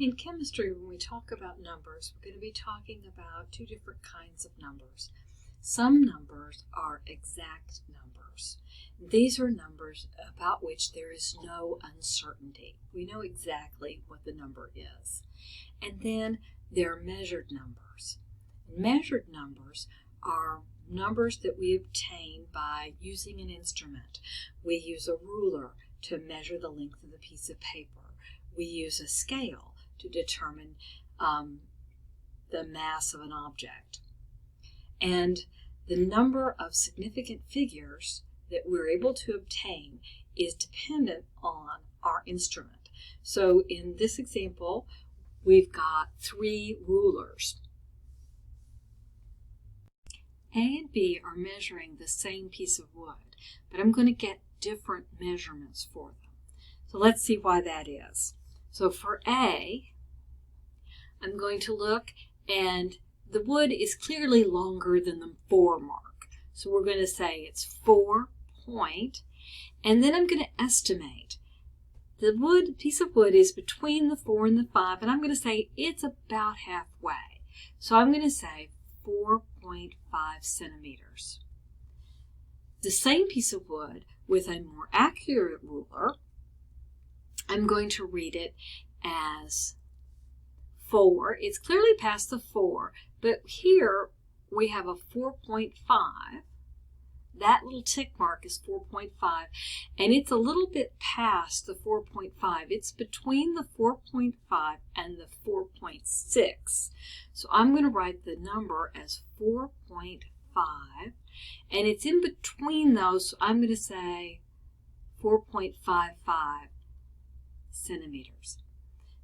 In chemistry, when we talk about numbers, we're going to be talking about two different kinds of numbers. Some numbers are exact numbers. These are numbers about which there is no uncertainty. We know exactly what the number is. And then there are measured numbers. Measured numbers are numbers that we obtain by using an instrument. We use a ruler to measure the length of the piece of paper. We use a scale to determine the mass of an object. And the number of significant figures that we're able to obtain is dependent on our instrument. So in this example, we've got 3 rulers. A and B are measuring the same piece of wood, but I'm going to get different measurements for them. So let's see why that is. So for A, I'm going to look, and the wood is clearly longer than the 4 mark. So we're going to say it's 4 point, and then I'm going to estimate. The piece of wood is between the 4 and the 5, and I'm going to say it's about halfway. So I'm going to say 4.5 centimeters. The same piece of wood with a more accurate ruler, I'm going to read it as 4. It's clearly past the 4, but here we have a 4.5. That little tick mark is 4.5, and it's a little bit past the 4.5. It's between the 4.5 and the 4.6. So I'm going to write the number as 4.5, and it's in between those, so I'm going to say 4.55 centimeters.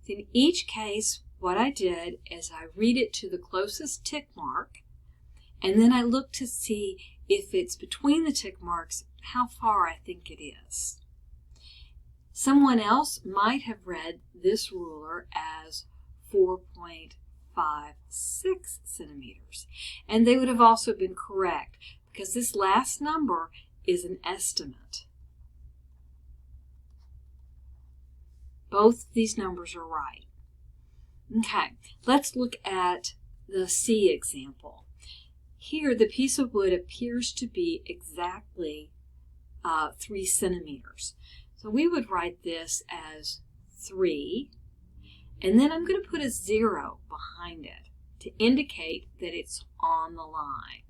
In each case, what I did is I read it to the closest tick mark, and then I look to see if it's between the tick marks, how far I think it is. Someone else might have read this ruler as 4.56 centimeters, and they would have also been correct because this last number is an estimate. Both these numbers are right. Okay, let's look at the C example. Here, the piece of wood appears to be exactly 3 centimeters. So we would write this as 3, and then I'm going to put a 0 behind it to indicate that it's on the line.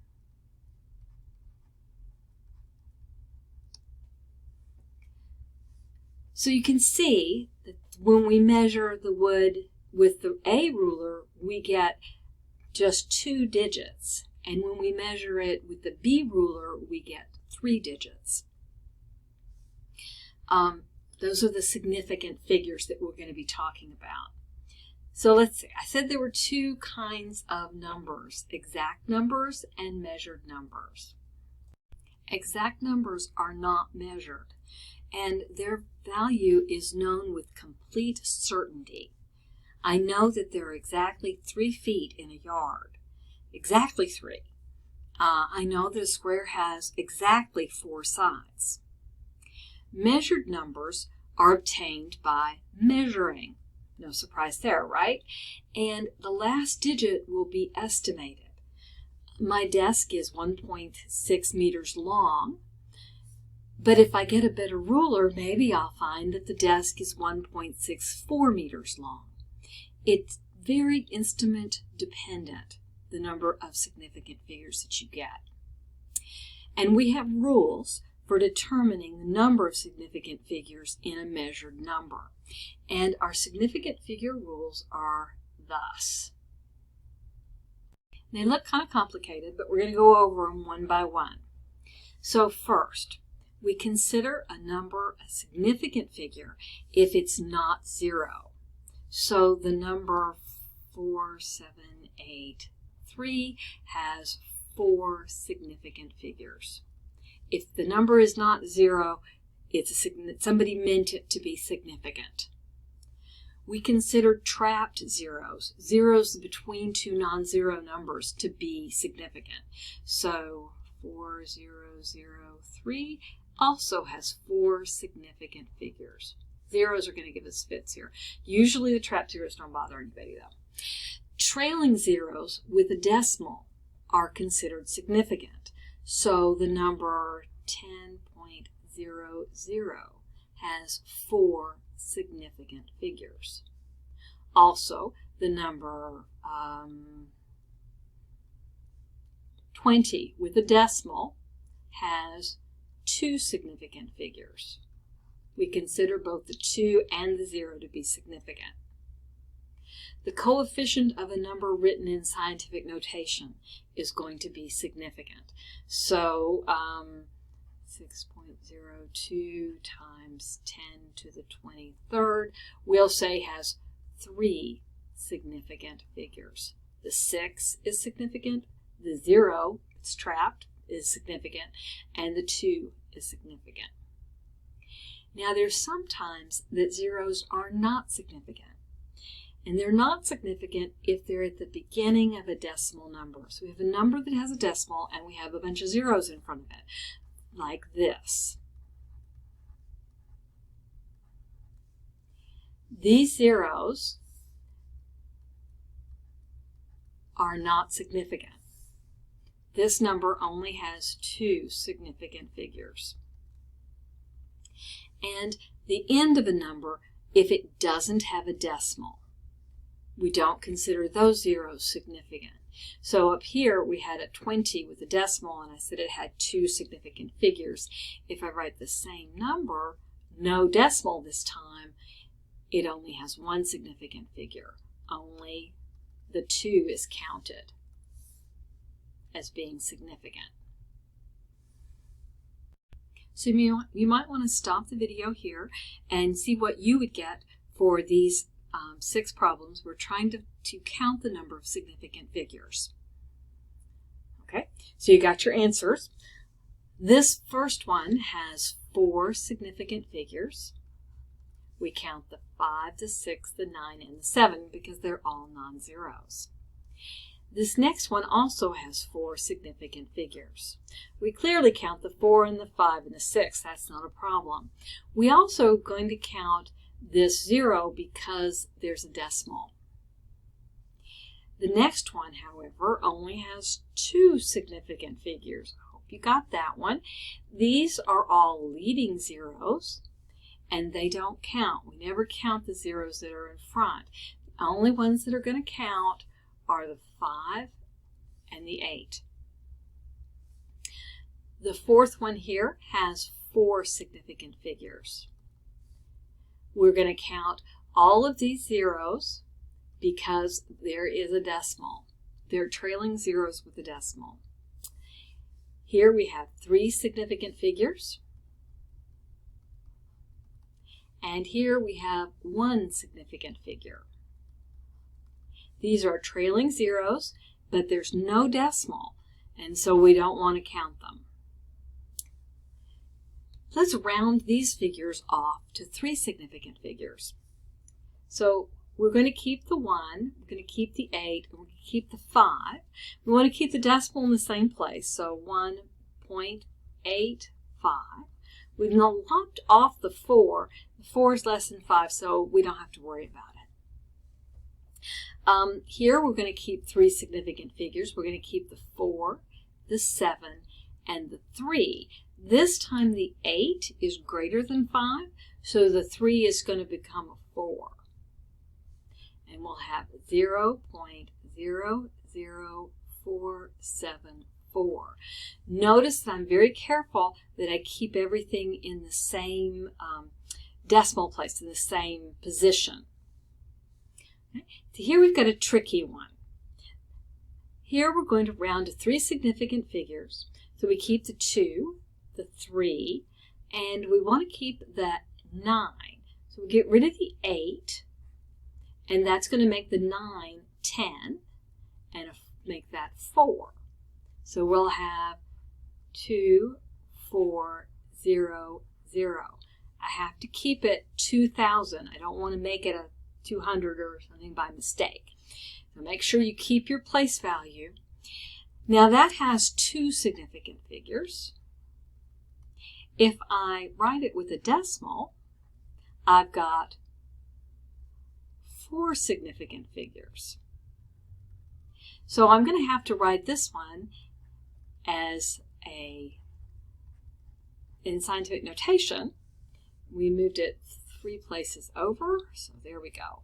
So you can see that when we measure the wood with the A ruler, we get just 2 digits. And when we measure it with the B ruler, we get 3 digits. Those are the significant figures that we're going to be talking about. So let's see. I said there were 2 kinds of numbers, exact numbers and measured numbers. Exact numbers are not measured, and their value is known with complete certainty. I know that there are exactly 3 feet in a yard. Exactly 3. I know that a square has exactly 4 sides. Measured numbers are obtained by measuring. No surprise there, right? And the last digit will be estimated. My desk is 1.6 meters long, but if I get a better ruler, maybe I'll find that the desk is 1.64 meters long. It's very instrument dependent, the number of significant figures that you get. And we have rules for determining the number of significant figures in a measured number. And our significant figure rules are thus. They look kind of complicated, but we're going to go over them one by one. So first, we consider a number a significant figure if it's not 0. So the number 4783 has 4 significant figures. If the number is not 0, somebody meant it to be significant. We consider trapped zeros, zeros between 2 non-zero numbers, to be significant. So 4003 also has 4 significant figures. Zeros are going to give us fits here. Usually the trapped zeros don't bother anybody though. Trailing zeros with a decimal are considered significant. So the number 10.00 has 4 significant figures. Also, the number 20 with a decimal has 2 significant figures. We consider both the 2 and the 0 to be significant. The coefficient of a number written in scientific notation is going to be significant. So 6.02 times 10 to the 23rd, we'll say has 3 significant figures. The 6 is significant, the 0, it's trapped, is significant, and the 2 is significant. Now there's sometimes that zeros are not significant. And they're not significant if they're at the beginning of a decimal number. So we have a number that has a decimal and we have a bunch of zeros in front of it, like this. These zeros are not significant. This number only has 2 significant figures. And the end of a number, if it doesn't have a decimal, we don't consider those zeros significant. So up here we had a 20 with a decimal and I said it had 2 significant figures. If I write the same number, no decimal this time, it only has 1 significant figure. Only the 2 is counted as being significant. So you might want to stop the video here and see what you would get for these 6 problems. We're trying to count the number of significant figures. Okay, so you got your answers. This first one has 4 significant figures. We count the 5, the 6, the 9, and the 7 because they're all non-zeros. This next one also has 4 significant figures. We clearly count the 4 and the 5 and the 6. That's not a problem. We also going to count this 0 because there's a decimal. The next one, however, only has 2 significant figures. I hope you got that one. These are all leading zeros, and they don't count. We never count the zeros that are in front. The only ones that are going to count are the 5 and the 8. The fourth one here has 4 significant figures. We're going to count all of these zeros because there is a decimal. They're trailing zeros with a decimal. Here we have 3 significant figures. And here we have 1 significant figure. These are trailing zeros, but there's no decimal, and so we don't want to count them. Let's round these figures off to 3 significant figures. So we're going to keep the 1, we're going to keep the 8, and we're going to keep the 5. We want to keep the decimal in the same place, so 1.85. We've now lopped off the 4. The 4 is less than 5, so we don't have to worry about it. Here we're going to keep 3 significant figures. We're going to keep the 4, the 7, and the 3. This time the 8 is greater than 5, so the 3 is going to become a 4. And we'll have 0.00474. Notice that I'm very careful that I keep everything in the same decimal place, in the same position. Okay. So here we've got a tricky one. Here we're going to round to 3 significant figures. So we keep the 2, the 3, and we want to keep the 9. So we get rid of the 8, and that's going to make the 9 10, and make that 4. So we'll have 2400. I have to keep it 2000. I don't want to make it a 200 or something by mistake. So make sure you keep your place value. Now that has 2 significant figures. If I write it with a decimal, I've got 4 significant figures. So I'm going to have to write this one as in scientific notation. We moved it 3 places over, so there we go.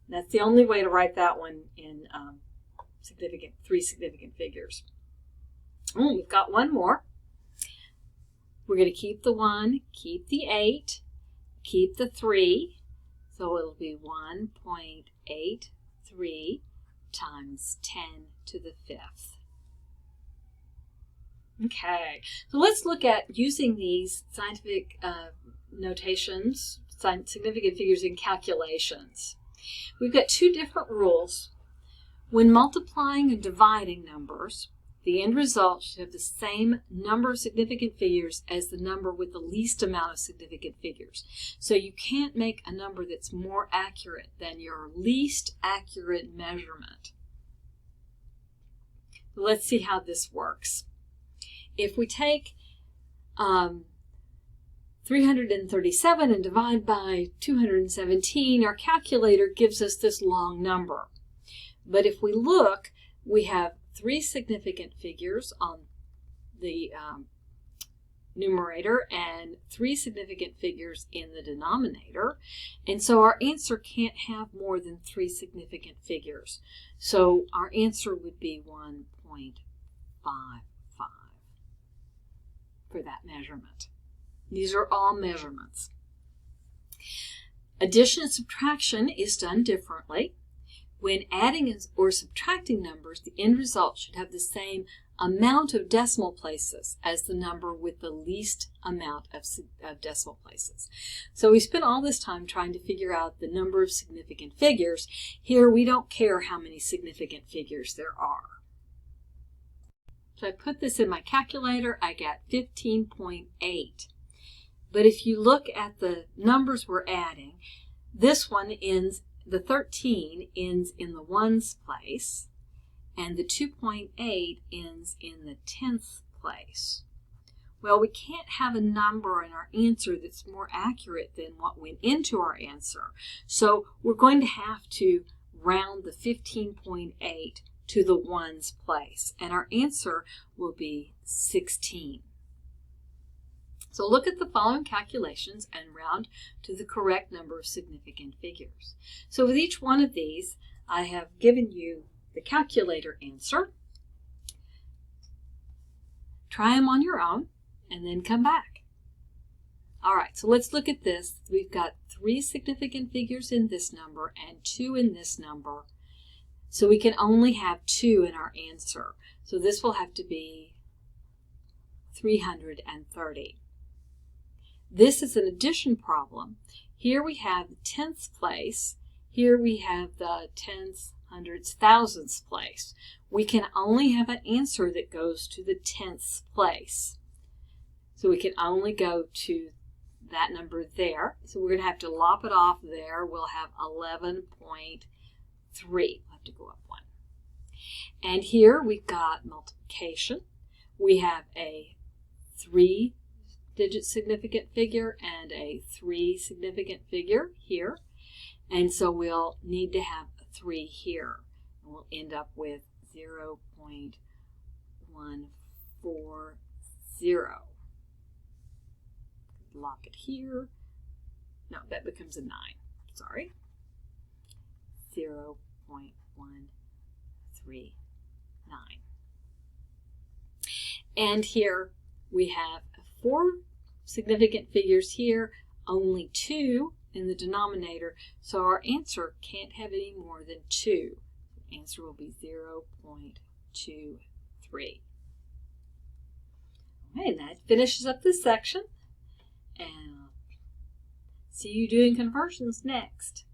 That's the only way to write that one in 3 significant figures. We've got one more. We're going to keep the 1, keep the 8, keep the 3. So it'll be 1.83 times 10 to the 5th. Okay, so let's look at using these scientific notations, significant figures in calculations. We've got 2 different rules. When multiplying and dividing numbers, the end result should have the same number of significant figures as the number with the least amount of significant figures. So you can't make a number that's more accurate than your least accurate measurement. Let's see how this works. If we take 337 and divide by 217, our calculator gives us this long number. But if we look, we have 3 significant figures on the numerator and 3 significant figures in the denominator. And so our answer can't have more than 3 significant figures. So our answer would be 1.55 for that measurement. These are all measurements. Addition and subtraction is done differently. When adding or subtracting numbers, the end result should have the same amount of decimal places as the number with the least amount of decimal places. So we spent all this time trying to figure out the number of significant figures. Here we don't care how many significant figures there are. So I put this in my calculator, I got 15.8. But if you look at the numbers we're adding, this one ends, the 13 ends in the ones place, and the 2.8 ends in the tenths place. Well, we can't have a number in our answer that's more accurate than what went into our answer. So we're going to have to round the 15.8 to the ones place, and our answer will be 16. So look at the following calculations and round to the correct number of significant figures. So with each one of these, I have given you the calculator answer. Try them on your own and then come back. All right, so let's look at this. We've got 3 significant figures in this number and 2 in this number. So we can only have 2 in our answer. So this will have to be 330. This is an addition problem. Here we have the tenths place. Here we have the tenths, hundredths, thousandths place. We can only have an answer that goes to the tenths place. So we can only go to that number there. So we're going to have to lop it off there. We'll have 11.3. We'll have to go up 1. And here we've got multiplication. We have a 3-digit significant figure and a 3 significant figure here. And so we'll need to have a 3 here. And we'll end up with 0.140. Lock it here. No, that becomes a 9. Sorry. 0.139. And here we have 4 significant figures here, only 2 in the denominator, so our answer can't have any more than 2. The answer will be 0.23. Okay, and that finishes up this section, and I'll see you doing conversions next.